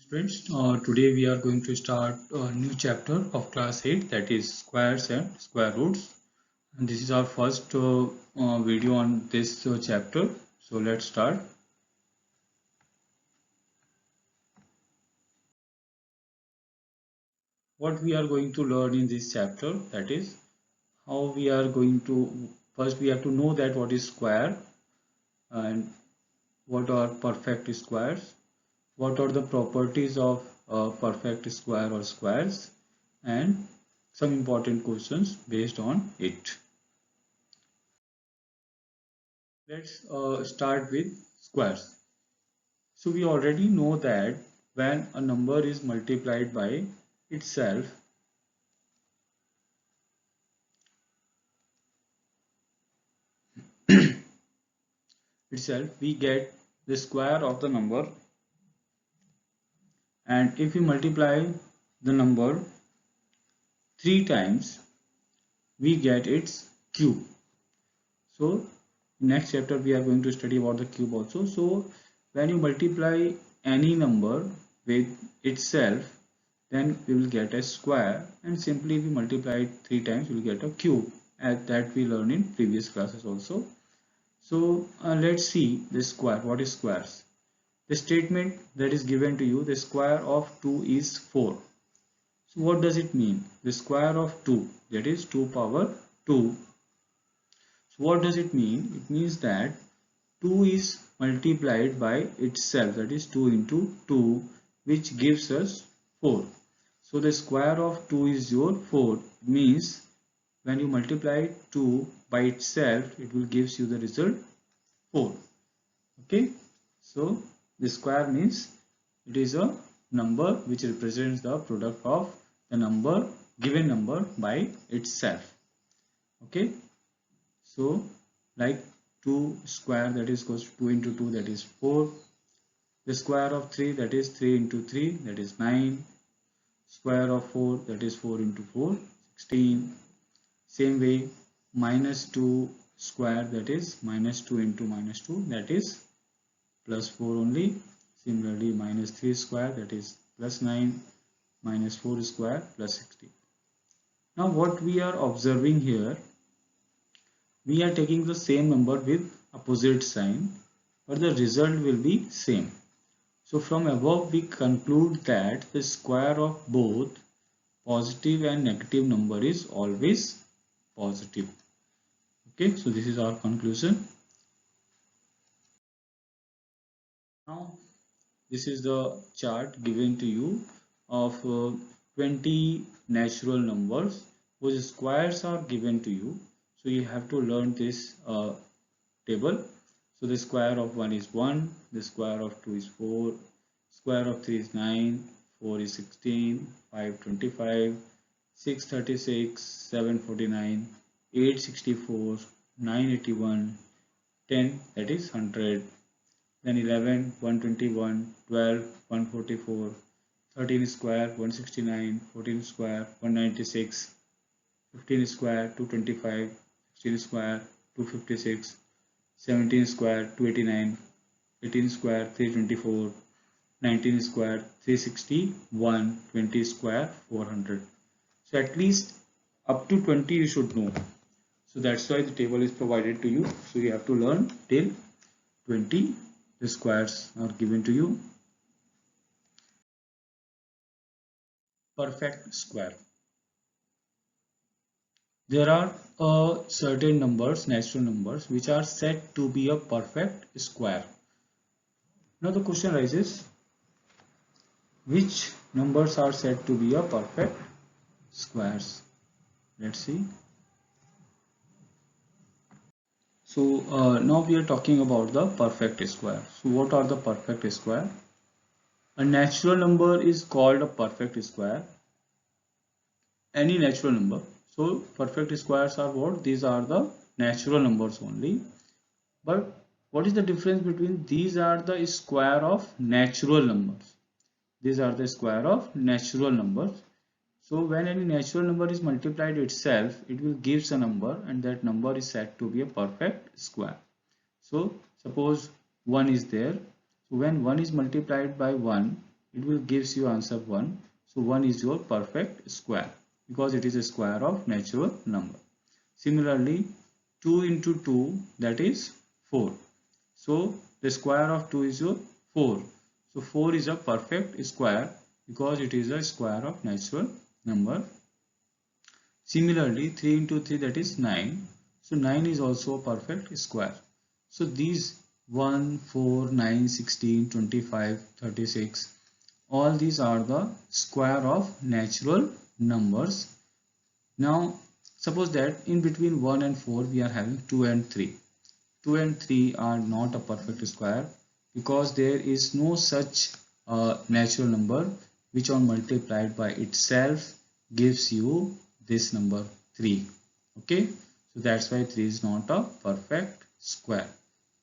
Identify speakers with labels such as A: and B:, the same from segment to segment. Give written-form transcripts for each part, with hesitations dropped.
A: Friends, today we are going to start a new chapter of class 8, that is squares and square roots. And this is our first video on this chapter. So let's start. What we are going to learn in this chapter, that is how we are going to, first we have to know that what is square and what are perfect squares, what are the properties of a perfect square or squares, and some important questions based on it. Let's start with squares. So we already know that when a number is multiplied by itself, we get the square of the number, and if we multiply the number 3 times, we get its cube. So next chapter we are going to study about the cube also. So when you multiply any number with itself, then we will get a square, and simply if we multiply it 3 times we will get a cube, as that we learned in previous classes also. So let's see the square. What is squares? The statement that is given to you, the square of 2 is 4. So what does it mean? The square of 2, that is 2 power 2. So what does it mean? It means that 2 is multiplied by itself, that is 2 into 2, which gives us 4. So the square of 2 is your 4. It means when you multiply 2 by itself, it will gives you the result 4. Okay. So the square means it is a number which represents the product of the number, given number, by itself. Okay. So like 2 square, that is goes 2 into 2, that is 4. The square of 3, that is 3 into 3, that is 9. Square of 4, that is 4 into 4, 16. Same way, minus 2 square, that is minus 2 into minus 2, that is plus 4 only. Similarly, minus 3 square, that is plus 9, minus 4 square, plus 16. Now what we are observing here, we are taking the same number with opposite sign, but the result will be same. So from above we conclude that the square of both positive and negative number is always positive. Okay, so this is our conclusion. Now this is the chart given to you of 20 natural numbers whose squares are given to you. So you have to learn this table. So the square of 1 is 1, the square of 2 is 4, square of 3 is 9, 4 is 16, 5 25, 6 36, 7 49, 8 64, 9 81, 10, that is 100, then 11 121, 12 144, 13 square 169, 14 square 196, 15 square 225, 16 square 256, 17 square 289, 18 square 324, 19 square 361, 20 square 400. So at least up to 20 you should know. So that's why the table is provided to you. So you have to learn till 20. The squares are given to you. Perfect square. There are certain numbers, natural numbers, which are said to be a perfect square. Now the question arises, which numbers are said to be a perfect squares? Let's see. So now we are talking about the perfect square. So what are the perfect square? A natural number is called a perfect square. Any natural number. So perfect squares are what? These are the natural numbers only. But what is the difference between these are the square of natural numbers? These are the square of natural numbers. So when any natural number is multiplied itself, it will give a number, and that number is said to be a perfect square. So suppose 1 is there. So when 1 is multiplied by 1, it will gives you answer 1. So 1 is your perfect square because it is a square of natural number. Similarly, 2 into 2, that is 4. So the square of 2 is your 4. So 4 is a perfect square because it is a square of natural number. Similarly, 3 into 3, that is 9. So 9 is also a perfect square. So these 1, 4, 9, 16, 25, 36, all these are the square of natural numbers. Now suppose that in between 1 and 4 we are having 2 and 3. 2 and 3 are not a perfect square because there is no such natural number which on multiplied by itself gives you this number 3. Okay, so that's why 3 is not a perfect square.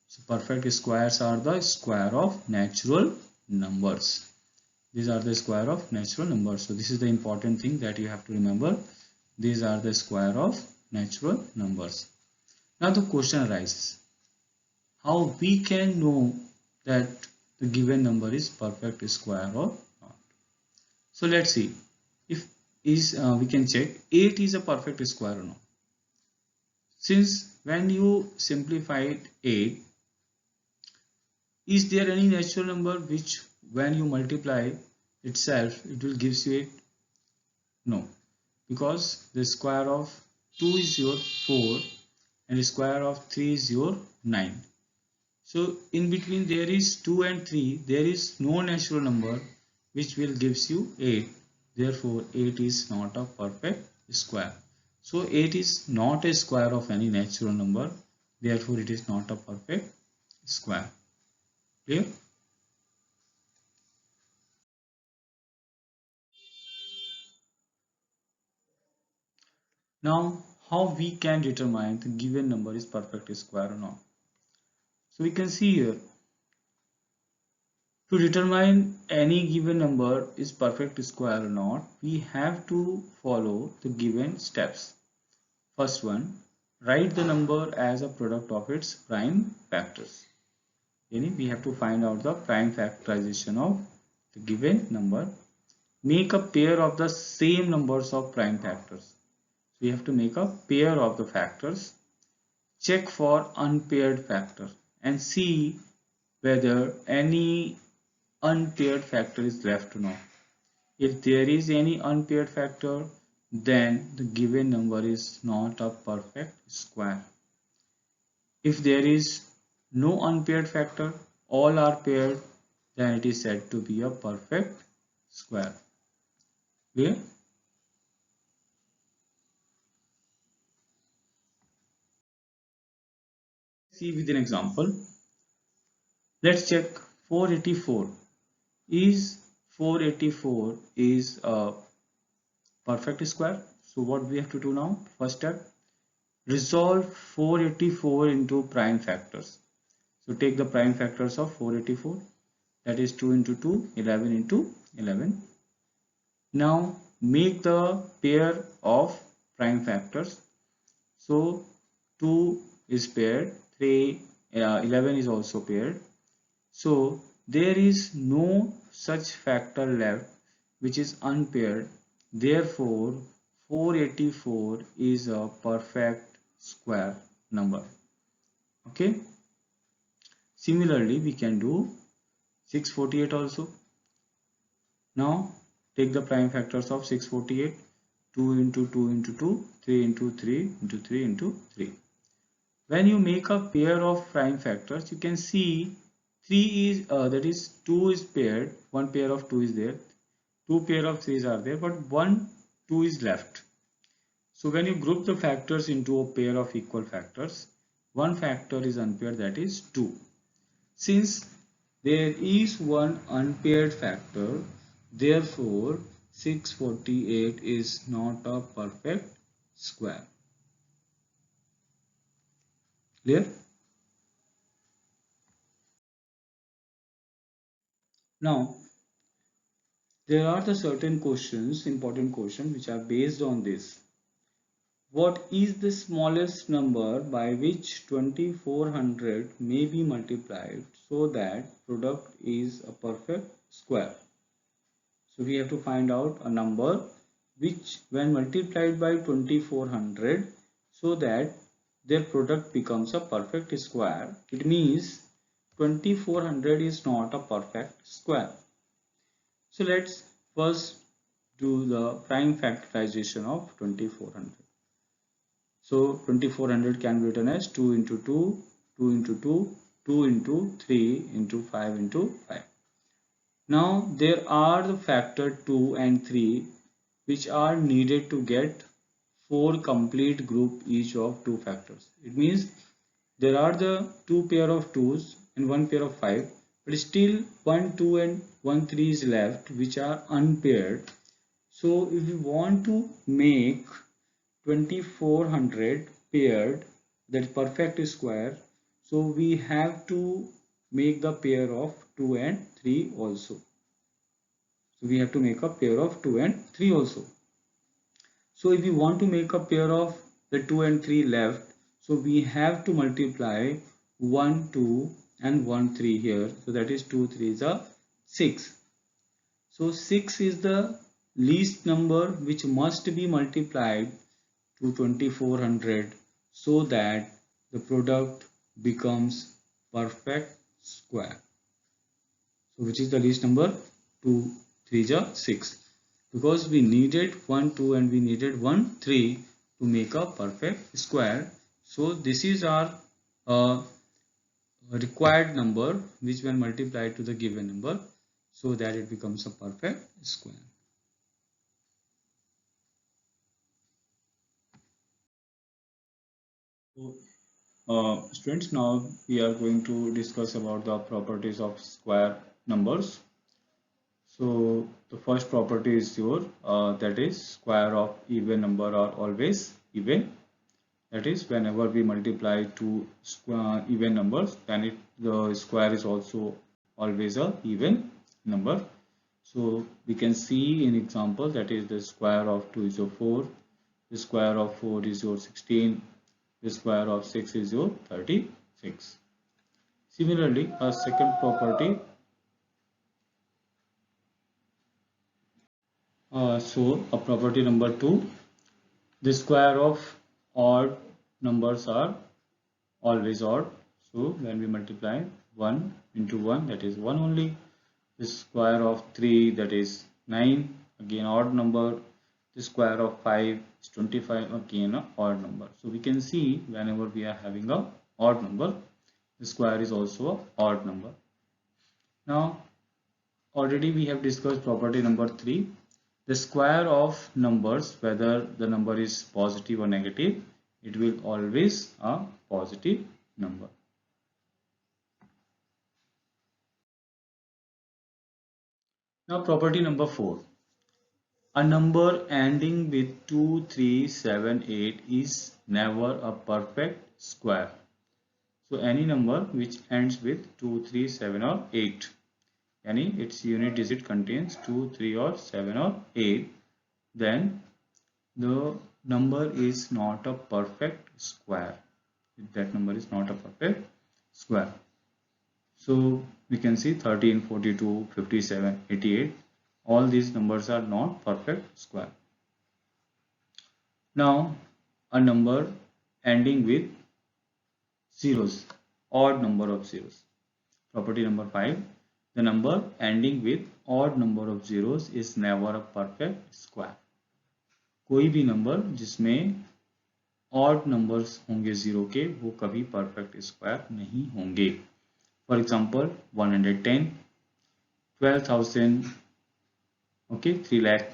A: So perfect squares are the square of natural numbers. These are the square of natural numbers. So this is the important thing that you have to remember. These are the square of natural numbers. Now the question arises, how we can know that the given number is perfect square or not. So let's see if we can check 8 is a perfect square or not. Since when you simplified 8, is there any natural number which when you multiply itself it will gives you 8? No, because the square of 2 is your 4 and the square of 3 is your 9. So in between there is 2 and 3, there is no natural number which will gives you 8. Therefore 8 is not a perfect square. So 8 is not a square of any natural number. Therefore it is not a perfect square. Clear? Now how we can determine the given number is perfect square or not. So we can see here, to determine any given number is perfect square or not, we have to follow the given steps. First one, write the number as a product of its prime factors. We have to find out the prime factorization of the given number. Make a pair of the same numbers of prime factors. So we have to make a pair of the factors. Check for unpaired factor and see whether any unpaired factor is left or not. If there is any unpaired factor, then the given number is not a perfect square. If there is no unpaired factor, all are paired, then it is said to be a perfect square. Clear? See with an example. Let's check 484. Is 484 is a perfect square? So what we have to do now? First step, resolve 484 into prime factors. So take the prime factors of 484, that is 2 into 2, 11 into 11. Now make the pair of prime factors. So 2 is paired, 11 is also paired. So there is no such factor left which is unpaired. Therefore 484 is a perfect square number. Okay. Similarly, we can do 648 also. Now take the prime factors of 648, 2 into 2 into 2, 3 into 3 into 3 into 3. When you make a pair of prime factors, you can see 3 is that is 2 is paired, one pair of 2 is there, two pair of 3s are there, but one 2 is left. So when you group the factors into a pair of equal factors, one factor is unpaired, that is 2. Since there is one unpaired factor, therefore 648 is not a perfect square. Clear? Now, there are the certain questions, important questions, which are based on this. What is the smallest number by which 2400 may be multiplied so that product is a perfect square? So we have to find out a number which when multiplied by 2400, so that their product becomes a perfect square. It means 2400 is not a perfect square. So let's first do the prime factorization of 2400. So 2400 can be written as 2 into 2, 2 into 2, 2 into 3 into 5 into 5. Now there are the factor 2 and 3 which are needed to get 4 complete group each of 2 factors. It means there are the 2 pair of 2's and 1 pair of 5, but still 1 2 and 1 3 is left which are unpaired. So if we want to make 2400 paired, that is perfect square, so we have to make the pair of 2 and 3 also. So we have to make a pair of 2 and 3 also. So if we want to make a pair of the 2 and 3 left, so we have to multiply 1 2 and 1 3 here. So that is 2 3 is a 6. So 6 is the least number which must be multiplied to 2400 so that the product becomes perfect square. So which is the least number? 2 3 is a 6. Because we needed 1 2 and we needed 1 3 to make a perfect square. So this is our required number which when multiplied to the given number so that it becomes a perfect square. So, students, now we are going to discuss about the properties of square numbers. So the first property is your that is square of even number are always even. That is whenever we multiply two even numbers, then the square is also always a even number. So we can see in example, that is the square of 2 is your 4, the square of 4 is your 16, the square of 6 is your 36. Similarly, a second property, so a property number 2, the square of odd numbers are always odd. So when we multiply 1 into 1, that is 1 only. The square of 3, that is 9, again odd number. The square of 5 is 25, again a odd number. So we can see whenever we are having a odd number, the square is also a odd number. Now already we have discussed property number 3. The square of numbers, whether the number is positive or negative, it will always a positive number. Now property number 4. A number ending with 2, 3, 7, 8 is never a perfect square. So any number which ends with 2, 3, 7 or 8, yani its unit digit contains 2, 3 or 7 or 8, then the number is not a perfect square. That number is not a perfect square. So we can see 13, 42, 57, 88. All these numbers are not perfect square. Now a number ending with zeros, odd number of zeros. Property number 5. The number ending with odd number of zeros is never a perfect square. कोई भी number जिसमें odd numbers होंगे zero के वो कभी perfect square नहीं होंगे. For example 110, 12,000, okay, 3 lakh,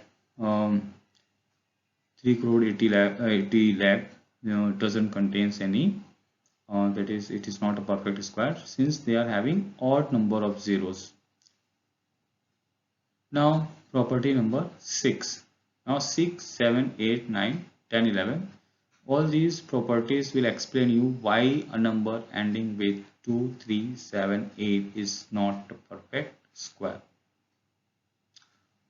A: 3 crore 80 lakh, it doesn't contains any, that is it is not a perfect square since they are having odd number of zeros. Now property number 6. Now 6, 7, 8, 9, 10, 11. All these properties will explain you why a number ending with 2, 3, 7, 8 is not a perfect square.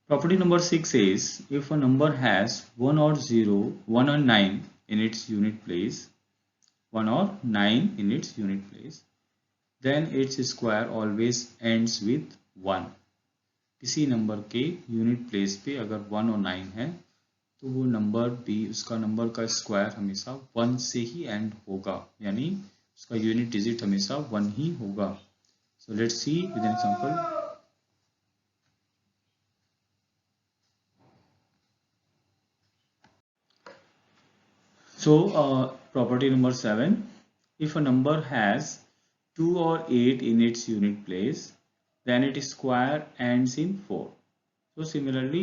A: Property number 6 is if a number has 1 or 0, 1 or 9 in its unit place, 1 or 9 in its unit place, then its square always ends with 1. किसी number के unit place पे अगर 1 और 9 है तो वो number भी, उसका नंबर का स्क्वायर हमेशा 1 से ही एंड होगा, यानी उसका यूनिट डिजिट हमेशा 1 ही होगा. So let's see with an example. So property number 7, if a number has 2 or 8 in its unit place, then its square ends in 4. So similarly,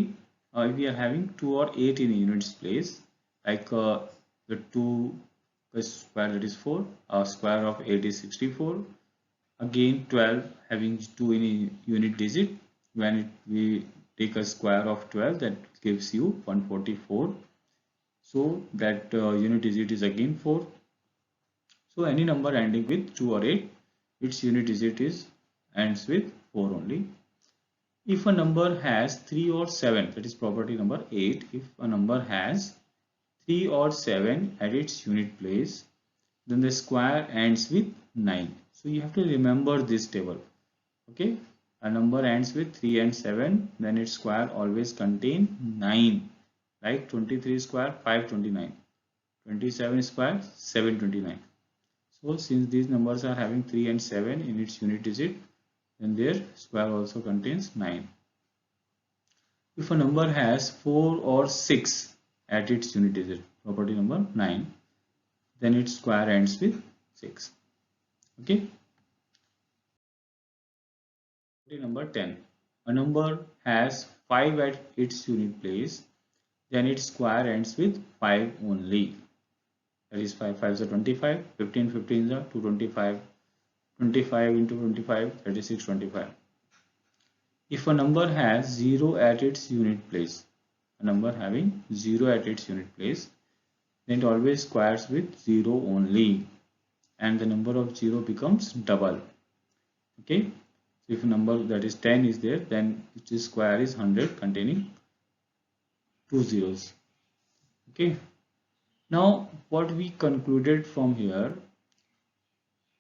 A: if we are having 2 or 8 in a units place, like the 2 square, that is 4, square of 8 is 64. Again 12 having 2 in a unit digit, when we take a square of 12, that gives you 144. So that unit digit is again 4. So any number ending with 2 or 8, its unit digit is ends with 4 only. If a number has 3 or 7, that is property number 8, if a number has 3 or 7 at its unit place, then the square ends with 9. So you have to remember this table. Okay, a number ends with 3 and 7, then its square always contain 9. Like 23 square 529, 27 square 729. So since these numbers are having 3 and 7 in its unit digit, then their square also contains 9. If a number has 4 or 6 at its unit digit, property number 9, then its square ends with 6. Okay. Property number 10. A number has 5 at its unit place, then its square ends with 5 only. That is 5 5s are 25, 15 15s are 225, 25 into 25, 36 25. If a number has 0 at its unit place, a number having 0 at its unit place, then it always squares with 0 only, and the number of 0 becomes double. Okay, so if a number that is 10 is there, then its square is 100 containing 2 zeros. Okay, now what we concluded from here,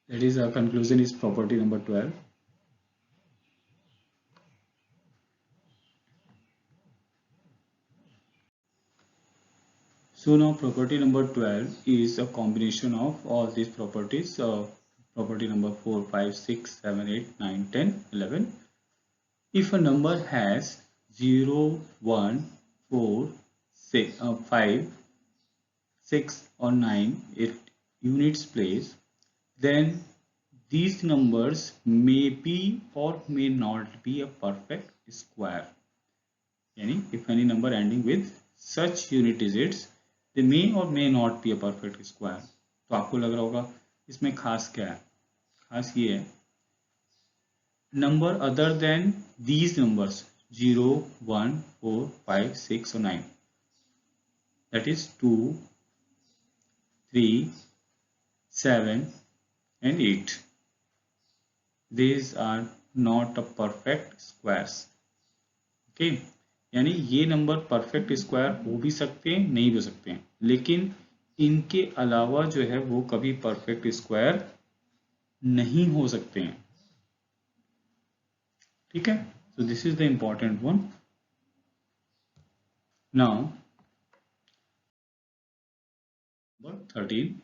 A: that is our conclusion, is property number 12. So now property number 12 is a combination of all these properties. Property number 4, 5, 6, 7, 8, 9, 10, 11. If a number has 0, 1, 4, 6, 5, 6 or 9 it units place, then these numbers may be or may not be a perfect square. Yani if any number ending with such unit digits, they may or may not be a perfect square. तो आपको लग रहा होगा इसमें खास क्या है? खास ये है, number other than these numbers 0, 1, 4, 5, 6 or 9, that is 2, 3, 7 and 8. These are not a perfect squares. Okay, यानी ये नंबर परफेक्ट स्क्वायर हो भी सकते हैं, नहीं हो सकते हैं, लेकिन इनके अलावा जो है वो कभी परफेक्ट स्क्वायर नहीं हो सकते हैं. ठीक है, so this is the important one. Now number 13,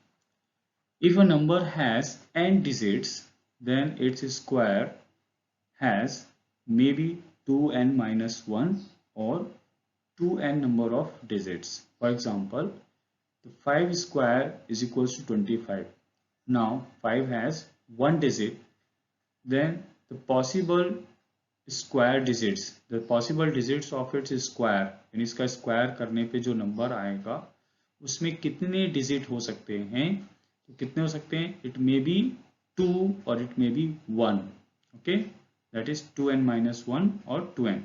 A: if a number has n digits, then its square has maybe 2n minus 1 or 2n number of digits. For example, the 5 square is equals to 25. Now 5 has one digit, then the possible square digits, the possible digits of its square, यानी इसका square करने पे जो number आएगा उसमें कितने digit हो सकते हैं, तो कितने हो सकते हैं, इट मे बी 2 और it may be 1. Okay, that is 2n minus 1 or 2n.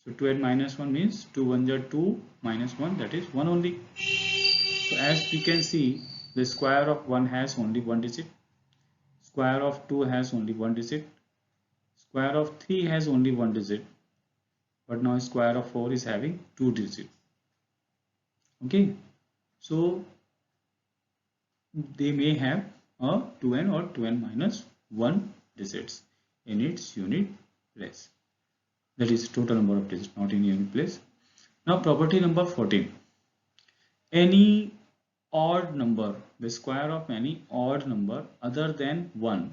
A: So 2n minus 1 means 2 1 are 2 minus 1, that is 1 only. So as we can see, the square of 1 has only one digit, square of 2 has only one digit, square of 3 has only one digit, but now square of 4 is having two digits. Okay, so they may have a 2n or 2n minus 1 digits in its unit place. that is total number of digits, not in unit place. Now property number 14. Any odd number, the square of any odd number other than 1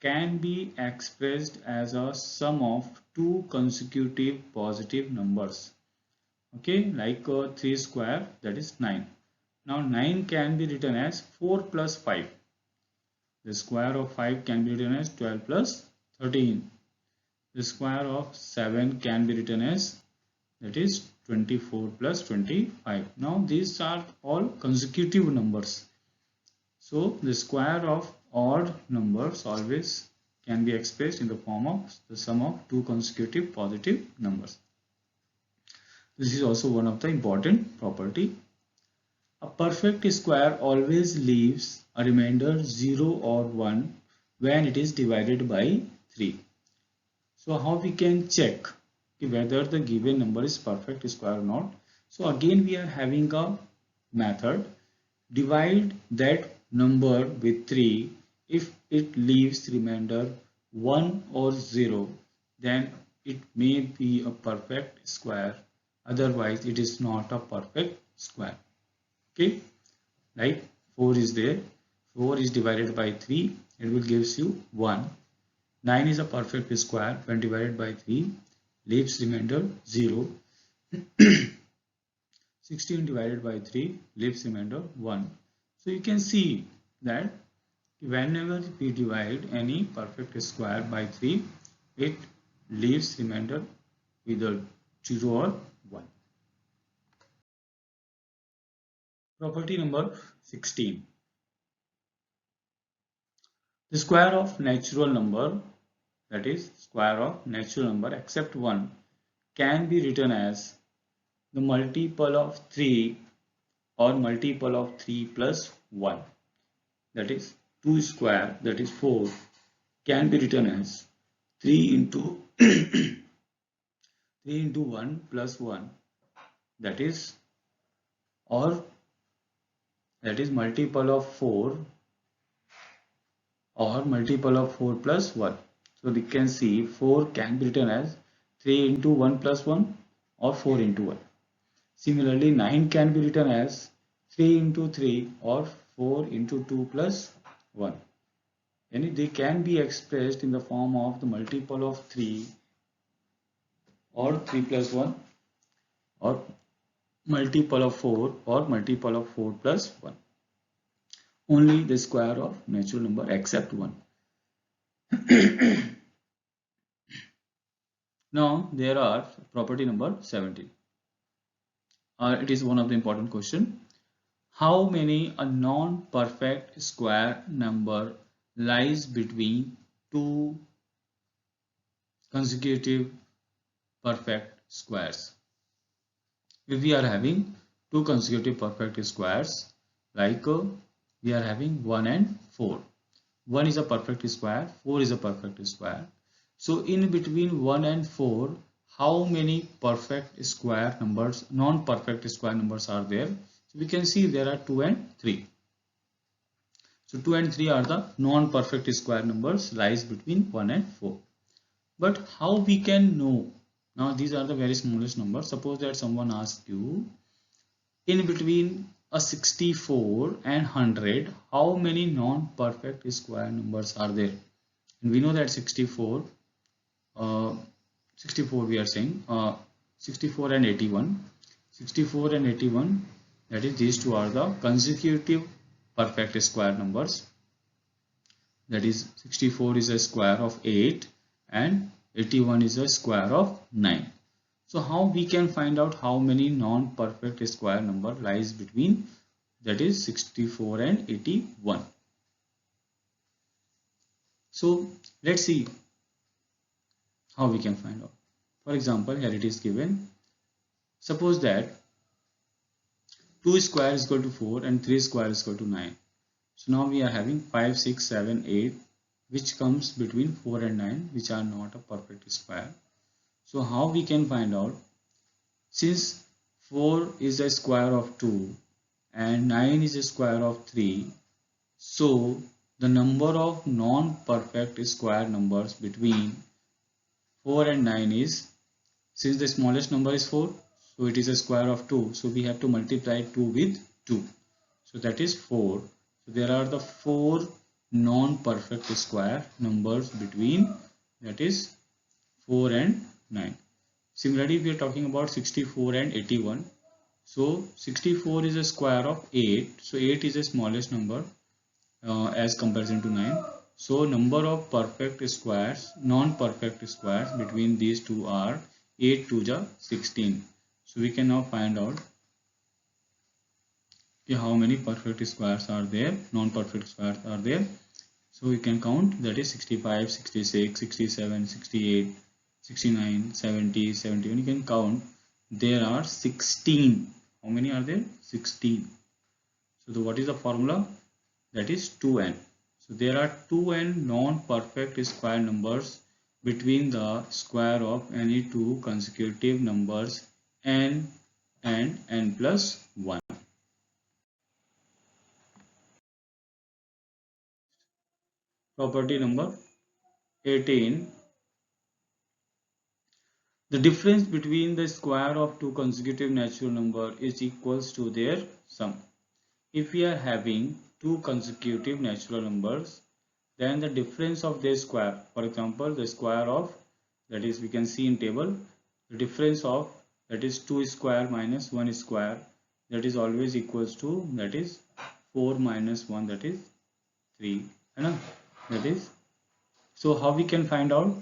A: can be expressed as a sum of two consecutive positive numbers. Okay, like 3 square, that is 9. Now 9 can be written as 4 plus 5. The square of 5 can be written as 12 plus 13. The square of 7 can be written as, that is 24 plus 25. Now these are all consecutive numbers. So the square of odd numbers always can be expressed in the form of the sum of two consecutive positive numbers. This is also one of the important property. A perfect square always leaves a remainder 0 or 1 when it is divided by 3. So how we can check whether the given number is perfect square or not? So again we are having a method. Divide that number with 3. If it leaves remainder 1 or 0, then it may be a perfect square. Otherwise it is not a perfect square. Okay, like 4 is there. 4 is divided by 3. It will gives you 1. 9 is a perfect square. When divided by 3, leaves remainder 0. 16 divided by 3 leaves remainder 1. So you can see that whenever we divide any perfect square by 3, it leaves remainder either 0 or 1. Property number 16. The square of natural number, that is square of natural number except 1, can be written as the multiple of 3 or multiple of 3 plus 1, that is 2 square, that is 4, can be written as 3 into 3 into 1 plus 1, that is, or that is multiple of 4 or multiple of 4 plus 1. So we can see 4 can be written as 3 into 1 plus 1 or 4 into 1. Similarly 9 can be written as 3 into 3 or 4 into 2 plus 1. And they can be expressed in the form of the multiple of 3 or 3 plus 1 or multiple of 4 or multiple of 4 plus 1. Only the square of natural number except 1. Now there are property number 17. It is one of the important question. How many a non-perfect square number lies between two consecutive perfect squares? If we are having two consecutive perfect squares, like we are having 1 and 4. 1 is a perfect square, 4 is a perfect square. So in between 1 and 4, how many perfect square numbers, non-perfect square numbers are there? So we can see there are 2 and 3. So 2 and 3 are the non-perfect square numbers lies between 1 and 4. But how we can know? Now these are the very smallest numbers. Suppose that someone asks you, in between a 64 and 100, how many non-perfect square numbers are there? And we know that 64 we are saying 64 and 81. 64 and 81, that is these two are the consecutive perfect square numbers. That is 64 is a square of 8 and 81 is a square of 9. So how we can find out how many non-perfect square number lies between, that is 64 and 81. So let's see how we can find out. For example, here it is given. Suppose that 2 square is equal to 4 and 3 square is equal to 9. So now we are having 5, 6, 7, 8, which comes between 4 and 9, which are not a perfect square. So how we can find out? Since 4 is a square of 2 and 9 is a square of 3, so the number of non-perfect square numbers between 4 and 9 is Since the smallest number is 4, so it is a square of 2, so we have to multiply 2 with 2, so that is 4. So there are the 4 non-perfect square numbers between, that is 4 and 9. Similarly, we are talking about 64 and 81. So 64 is a square of 8, so 8 is the smallest number as comparison to 9. So number of perfect squares, non-perfect squares between these two are 8 to the 16. So we can now find out how many perfect squares are there, non-perfect squares are there. So we can count, that is 65, 66, 67, 68, 69, 70, 71. You can count. There are 16. How many are there? 16. So what is the formula? That is 2n. So there are 2n non-perfect square numbers between the square of any two consecutive numbers n and n plus 1. Property number 18. The difference between the square of two consecutive natural numbers is equals to their sum. If we are having two consecutive natural numbers, then the difference of their square, for example, the square of, that is we can see in table, the difference of, that is 2 square minus 1 square, that is always equals to, that is 4 minus 1, that is 3. That is, so how we can find out?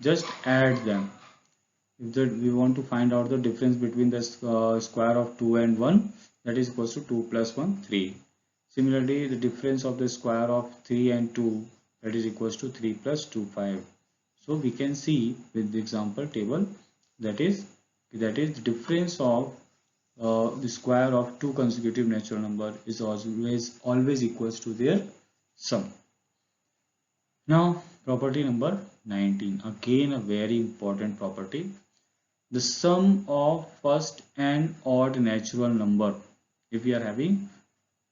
A: Just add them. If we want to find out the difference between the square of 2 and 1, that is equals to 2 plus 1, 3. Similarly, the difference of the square of 3 and 2, that is equals to 3 plus 2, 5. So we can see with the example table, that is the difference of the square of two consecutive natural number is always equals to their sum. Now property number 19, again a very important property. The sum of first and odd natural number. If we are having,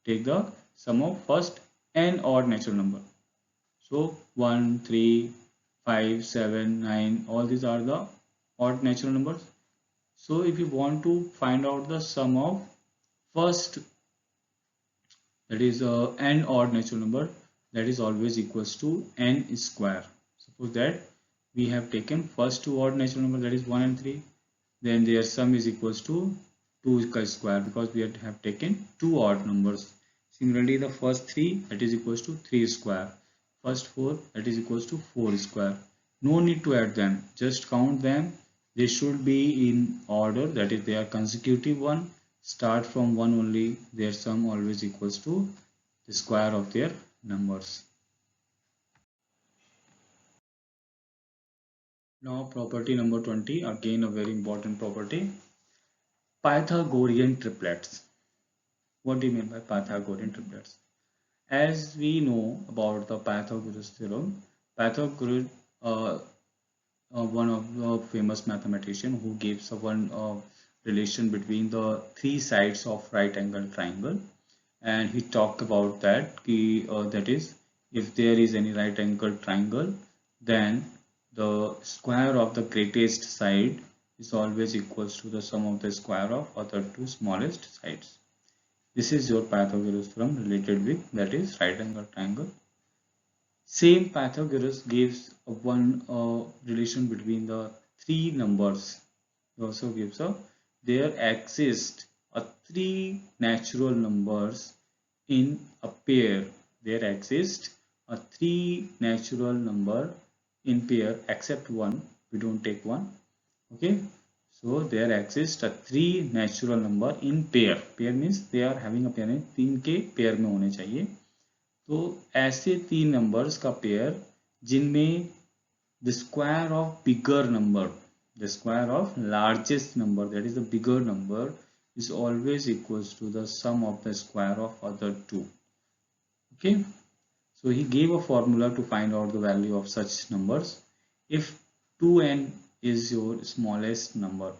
A: take the sum of first and odd natural number. So 1, 3, 5, 7, 9, all these are the odd natural numbers. So if you want to find out the sum of first, that is n odd natural number, that is always equals to n square. Suppose that we have taken first two odd natural number, that is 1 and 3, then their sum is equals to 2 square, because we have taken two odd numbers. Similarly, the first 3, that is equals to 3 square, first 4, that is equals to 4 square. No need to add them, just count them. They should be in order, that is they are consecutive one, start from 1 only, their sum always equals to the square of their numbers. Now property number 20, again a very important property, Pythagorean triplets. What do you mean by Pythagorean triplets? As we know about the Pythagoras theorem, Pythagoras, one of the famous mathematician who gives one relation between the three sides of right angle triangle, and he talked about that that is, if there is any right angle triangle, then the square of the greatest side is always equals to the sum of the square of other two smallest sides. This is your Pythagoras theorem related with, that is, right angle triangle. Same Pythagoras gives one relation between the three numbers. He also gives there exist three natural numbers in a pair. There exist three natural number in pair except one. We don't take one. Okay. So there exists three natural number in pair. Pair means they are having a pair. तीन के pair में होने चाहिए. तो ऐसे तीन numbers का pair जिनमें the square of bigger number, the square of largest number, that is the bigger number, is always equals to the sum of the square of other two. Okay. So he gave a formula to find out the value of such numbers. If 2n is your smallest number,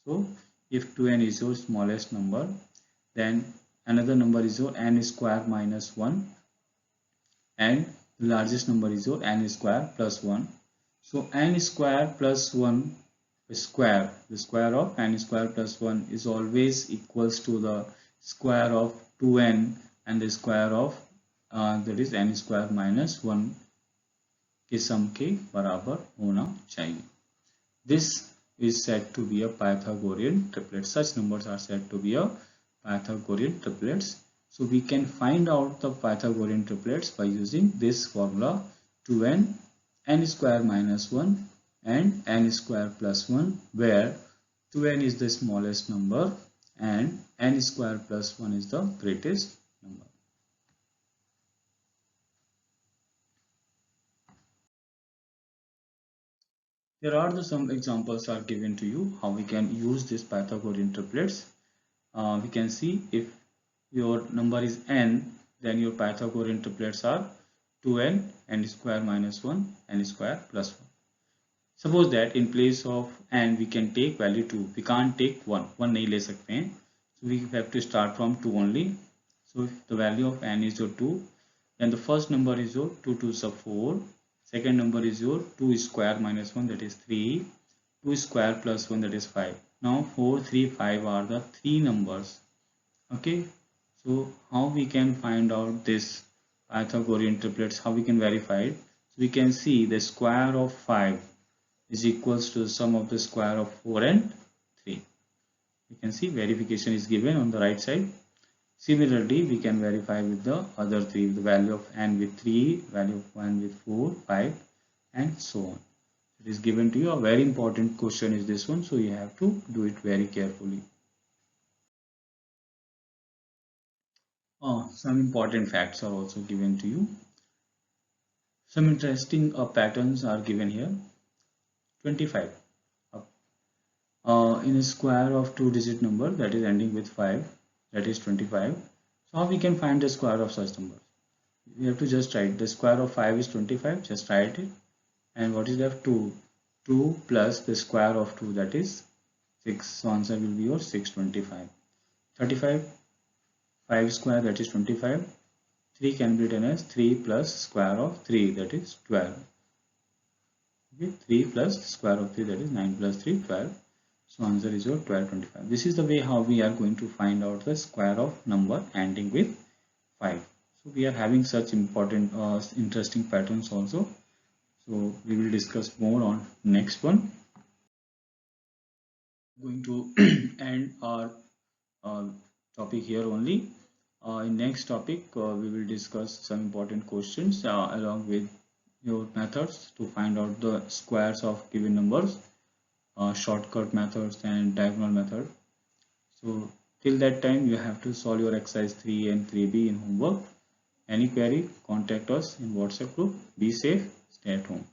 A: so if 2n is your smallest number, then another number is your n square minus 1, and the largest number is your n square plus 1. So n square plus 1 square. The square of n square plus 1 is always equals to the square of 2n and the square of that is n square minus 1 के सम के बराबर होना चाहिए. This is said to be a Pythagorean triplet. Such numbers are said to be a Pythagorean triplets. So we can find out the Pythagorean triplets by using this formula 2n, n square minus 1 and n square plus 1, where 2n is the smallest number and n square plus 1 is the greatest number. There are some examples are given to you how we can use this Pythagorean triplets. We can see if your number is n, then your Pythagorean triplets are 2n, n square minus 1, n square plus 1. Suppose that in place of n we can take value 2. We can't take 1. 1 नहीं ले सकते हैं. So we have to start from 2 only. So if the value of n is your 2, then the first number is your 2 2 is 4. Second number is your 2 square minus 1, that is 3. 2 square plus 1, that is 5. Now 4, 3, 5 are the 3 numbers. Okay. So how we can find out this Pythagorean triplets, how we can verify it? So we can see the square of 5 is equals to the sum of the square of 4 and 3. You can see verification is given on the right side. Similarly, we can verify with the other three, the value of n with 3, value of 1 with 4, 5 and so on. It is given to you. A very important question is this one, so you have to do it very carefully. Some important facts are also given to you. Some interesting patterns are given here. 25. In a square of 2-digit number that is ending with 5, that is 25. So how we can find the square of such numbers? We have to just write the square of 5 is 25, just write it. And what is left? 2. 2 plus the square of 2, that is 6. So answer will be your 625. 35. 5 square, that is 25. 3 can be written as 3 plus square of 3, that is 12. Okay, 3 plus square of 3, that is 9 plus 3, 12. So answer is your 1225. This is the way how we are going to find out the square of number ending with 5. So we are having such important interesting patterns also. So we will discuss more on next one. Going to end our topic here only. In next topic we will discuss some important questions along with your methods to find out the squares of given numbers, shortcut methods and diagonal method. So till that time you have to solve your exercise 3 and 3b in homework. Any query, contact us in WhatsApp group. Be safe, stay at home.